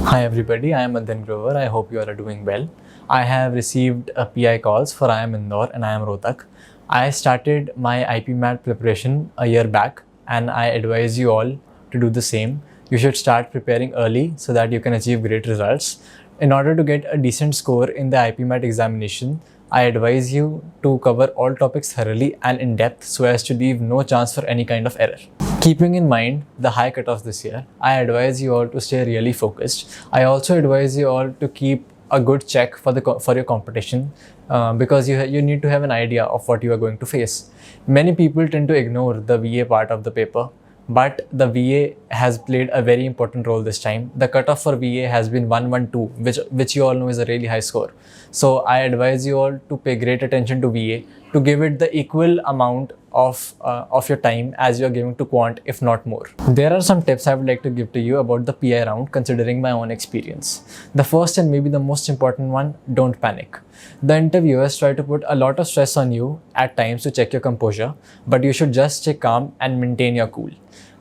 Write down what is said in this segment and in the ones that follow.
Hi everybody, I am Adhyayan Grover. I hope you all are doing well. I have received PI calls for IIM Indore and IIM Rohtak. I started my IPMAT preparation a year back and I advise you all to do the same. You should start preparing early so that you can achieve great results. In order to get a decent score in the IPMAT examination, I advise you to cover all topics thoroughly and in depth so as to leave no chance for any kind of error. Keeping in mind the high cutoffs this year, I advise you all to stay really focused. I also advise you all to keep a good check for your competition because you need to have an idea of what you are going to face. Many people tend to ignore the VA part of the paper, but the VA has played a very important role this time. The cutoff for VA has been 112, which you all know is a really high score. So I advise you all to pay great attention to VA, to give it the equal amount of your time as you are giving to quant, if not more. There are some tips I would like to give to you about the PI round considering my own experience. The first and maybe the most important one, don't panic. The interviewers try to put a lot of stress on you at times to check your composure, but you should just stay calm and maintain your cool.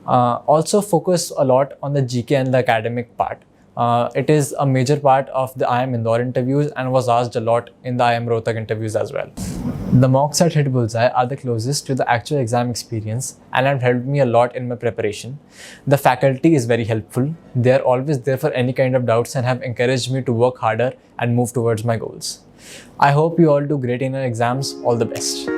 Also focus a lot on the GK and the academic part. It is a major part of the IIM Indore interviews and was asked a lot in the IIM Rohtak interviews as well. The mocks at Hitbullseye are the closest to the actual exam experience and have helped me a lot in my preparation. The faculty is very helpful. They are always there for any kind of doubts and have encouraged me to work harder and move towards my goals. I hope you all do great in your exams. All the best.